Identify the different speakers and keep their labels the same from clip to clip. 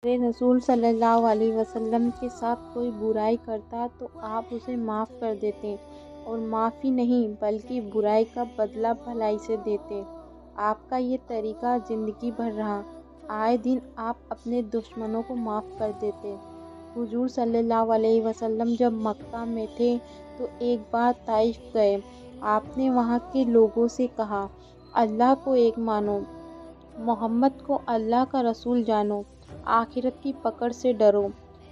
Speaker 1: میرے رسول صلی اللہ علیہ وسلم کے ساتھ کوئی برائی کرتا تو آپ اسے معاف کر دیتے، اور معافی نہیں بلکہ برائی کا بدلہ بھلائی سے دیتے۔ آپ کا یہ طریقہ زندگی بھر رہا۔ آئے دن آپ اپنے دشمنوں کو معاف کر دیتے۔ حضور صلی اللہ علیہ وسلم جب مکہ میں تھے تو ایک بار طائف گئے۔ آپ نے وہاں کے لوگوں سے کہا، اللہ کو ایک مانو، محمد کو اللہ کا رسول جانو، آخرت کی پکڑ سے ڈرو،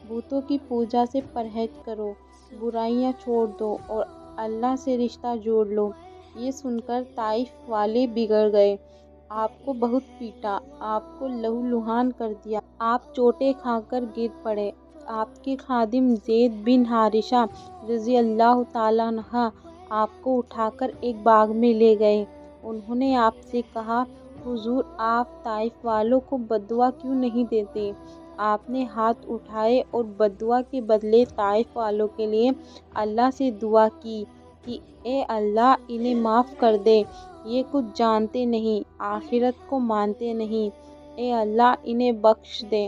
Speaker 1: بتوں کی پوجا سے پرہیز کرو، برائیاں چھوڑ دو اور اللہ سے رشتہ جوڑ لو۔ یہ سن کر طائف والے بگڑ گئے، آپ کو بہت پیٹا، آپ کو لہولہان کر دیا، آپ چوٹیں کھا کر گر پڑے۔ آپ کے خادم زید بن حارثہ رضی اللہ تعالیٰ عنہ آپ کو اٹھا کر ایک باغ میں لے گئے۔ انہوں نے آپ سے کہا، حضور آپ طائف والوں کو بددعا کیوں نہیں دیتے؟ آپ نے ہاتھ اٹھائے اور بددعا کے بدلے طائف والوں کے لیے اللہ سے دعا کی کہ اے اللہ انہیں معاف کر دے، یہ کچھ جانتے نہیں، آخرت کو مانتے نہیں، اے اللہ انہیں بخش دے۔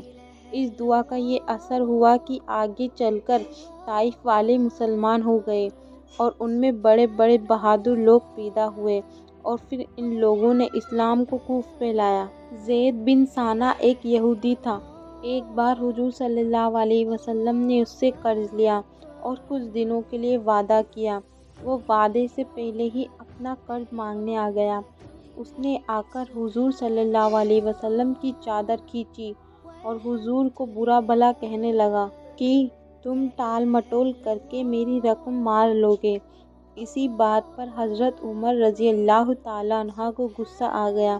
Speaker 1: اس دعا کا یہ اثر ہوا کہ آگے چل کر طائف والے مسلمان ہو گئے اور ان میں بڑے بڑے بہادر لوگ پیدا ہوئے، اور پھر ان لوگوں نے اسلام کو خوب پھیلایا۔ زید بن ثانہ ایک یہودی تھا۔ ایک بار حضور صلی اللہ علیہ وسلم نے اس سے قرض لیا اور کچھ دنوں کے لیے وعدہ کیا۔ وہ وعدے سے پہلے ہی اپنا قرض مانگنے آ گیا۔ اس نے آ کر حضور صلی اللہ علیہ وسلم کی چادر کھینچی اور حضور کو برا بھلا کہنے لگا کہ تم ٹال مٹول کر کے میری رقم مار لوگے۔ اسی بات پر حضرت عمر رضی اللہ تعالیٰ عنہ کو غصہ آ گیا۔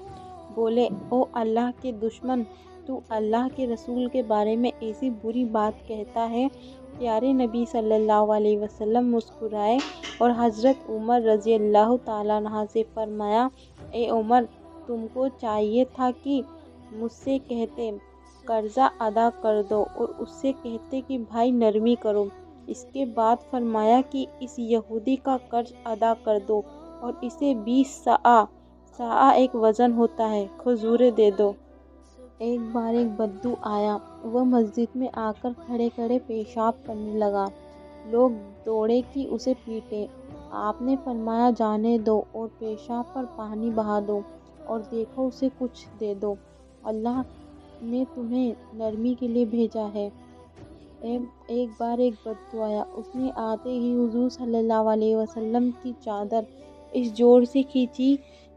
Speaker 1: بولے، او اللہ کے دشمن، تو اللہ کے رسول کے بارے میں ایسی بری بات کہتا ہے؟ پیارے نبی صلی اللہ علیہ وسلم مسکرائے اور حضرت عمر رضی اللہ تعالیٰ عنہ سے فرمایا، اے عمر، تم کو چاہیے تھا کہ مجھ سے کہتے قرضہ ادا کر دو اور اس سے کہتے کہ بھائی نرمی کرو۔ اس کے بعد فرمایا کہ اس یہودی کا قرض ادا کر دو اور اسے 20 صاع ایک وزن ہوتا ہے کھجوریں دے دو۔ ایک بار ایک بدو آیا، وہ مسجد میں آ کر کھڑے کھڑے پیشاب کرنے لگا۔ لوگ دوڑے کہ اسے پیٹیں۔ آپ نے فرمایا، جانے دو اور پیشاب پر پانی بہا دو اور دیکھو اسے کچھ دے دو، اللہ نے تمہیں نرمی کے لیے بھیجا ہے۔ ایک بار ایک بدو آیا، اس نے آتے ہی حضور صلی اللہ علیہ وسلم کی چادر اس زور سے کھینچی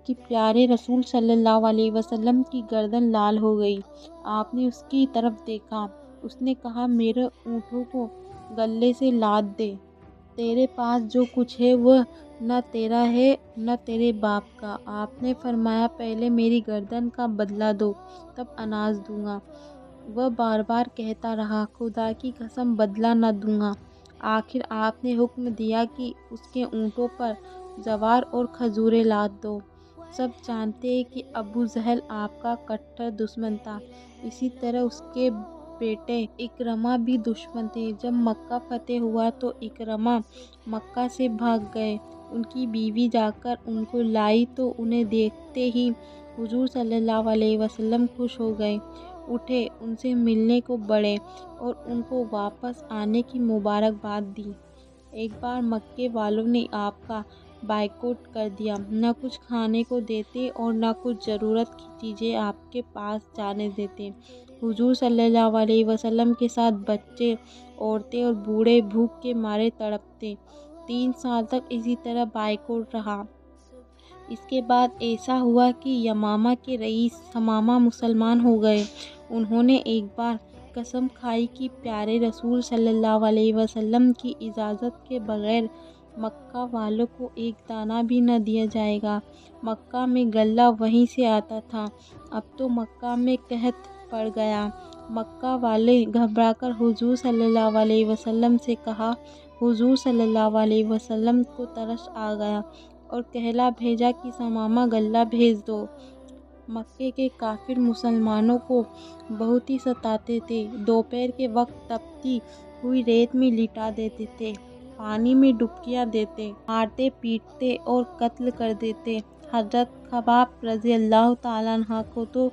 Speaker 1: کہ پیارے رسول صلی اللہ علیہ وسلم کی گردن لال ہو گئی۔ آپ نے اس کی طرف دیکھا، اس نے کہا، میرے اونٹوں کو گلے سے لاد دے، تیرے پاس جو کچھ ہے وہ نہ تیرا ہے نہ تیرے باپ کا۔ آپ نے فرمایا، پہلے میری گردن کا بدلہ دو تب اناج دوں گا۔ وہ بار بار کہتا رہا، خدا کی قسم بدلہ نہ دوں گا۔ آخر آپ نے حکم دیا کہ اس کے اونٹوں پر جوار اور کھجوریں لاد دو۔ سب جانتے ہیں کہ ابو جہل آپ کا کٹر دشمن تھا، اسی طرح اس کے بیٹے اکرمہ بھی دشمن تھے۔ جب مکہ فتح ہوا تو اکرمہ مکہ سے بھاگ گئے۔ ان کی بیوی جا کر ان کو لائی تو انہیں دیکھتے ہی حضور صلی اللہ علیہ وسلم خوش ہو گئے، اٹھے، ان سے ملنے کو بڑھے اور ان کو واپس آنے کی مبارکباد دی۔ ایک بار مکے والوں نے آپ کا بائیکاٹ کر دیا، نہ کچھ کھانے کو دیتے اور نہ کچھ ضرورت کی چیزیں آپ کے پاس جانے دیتے۔ حضور صلی اللہ علیہ وسلم کے ساتھ بچے، عورتیں اور بوڑھے بھوک کے مارے تڑپتے۔ 3 سال تک اسی طرح بائیکاٹ رہا۔ اس کے بعد ایسا ہوا کہ یمامہ کے رئیس ثمامہ مسلمان ہو گئے۔ انہوں نے ایک بار قسم کھائی کہ پیارے رسول صلی اللہ علیہ وسلم کی اجازت کے بغیر مکہ والوں کو ایک دانہ بھی نہ دیا جائے گا۔ مکہ میں غلہ وہیں سے آتا تھا، اب تو مکہ میں قحط پڑ گیا۔ مکہ والے گھبرا کر حضور صلی اللہ علیہ وسلم سے کہا۔ حضور صلی اللہ علیہ وسلم کو ترس آ گیا اور کہلا بھیجا کہ ثمامہ غلہ بھیج دو۔ مکے کے کافر مسلمانوں کو بہت ہی ستاتے تھے۔ دوپہر کے وقت تپتی ہوئی ریت میں لٹا دیتے تھے، پانی میں ڈبکیاں دیتے، مارتے پیٹتے اور قتل کر دیتے۔ حضرت خباب رضی اللہ تعالیٰ عنہ کو تو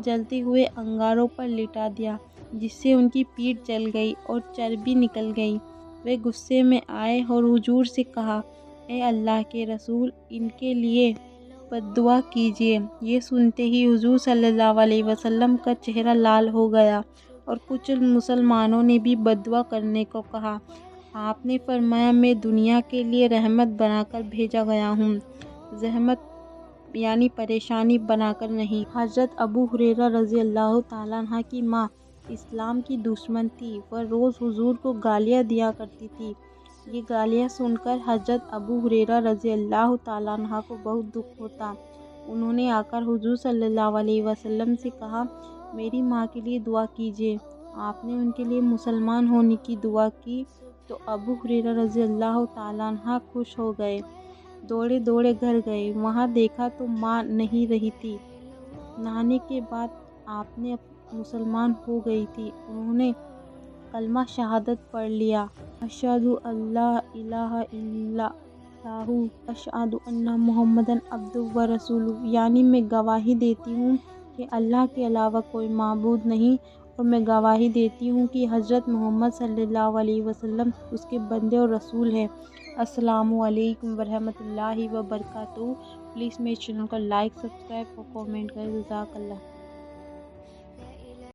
Speaker 1: جلتے ہوئے انگاروں پر لٹا دیا۔ جس سے ان کی پیٹھ جل گئی اور چربی نکل گئی۔ وہ غصے میں آئے اور حضور سے کہا، اے اللہ کے رسول، ان کے لیے بد دعا کیجیے۔ یہ سنتے ہی حضور صلی اللہ علیہ وسلم کا چہرہ لال ہو گیا اور کچھ مسلمانوں نے بھی بد دعا کرنے کو کہا۔ آپ نے فرمایا، میں دنیا کے لیے رحمت بنا کر بھیجا گیا ہوں، زحمت یعنی پریشانی بنا کر نہیں۔ حضرت ابو ہریرہ رضی اللہ تعالیٰ عنہ کی ماں اسلام کی دشمن تھی۔ وہ روز حضور کو گالیاں دیا کرتی تھی۔ یہ گالیاں سن کر حضرت ابو ہریرہ رضی اللہ تعالیٰ عنہ کو بہت دکھ ہوتا۔ انہوں نے آ کر حضور صلی اللہ علیہ وسلم سے کہا، میری ماں کے لیے دعا کیجیے۔ آپ نے ان کے لیے مسلمان ہونے کی دعا کی تو ابو ہریرہ رضی اللہ تعالیٰ عنہ خوش ہو گئے، دوڑے دوڑے گھر گئے۔ وہاں دیکھا تو ماں نہیں رہی تھی۔ نہانے کے بعد آپ نے مسلمان ہو گئی تھی۔ انہوں نے کلمہ شہادت پڑھ لیا، اشہد ان لا الہ الا اللہ و اشہد ان محمدًا عبدہ و رسولہ، یعنی میں گواہی دیتی ہوں کہ اللہ کے علاوہ کوئی معبود نہیں، اور میں گواہی دیتی ہوں کہ حضرت محمد صلی اللہ علیہ وسلم اس کے بندے اور رسول ہیں۔ السلام علیکم ورحمۃ اللہ وبرکاتہ۔ پلیز میرے چینل کو لائک، سبسکرائب اور کامنٹ کریں۔ جزاک اللہ۔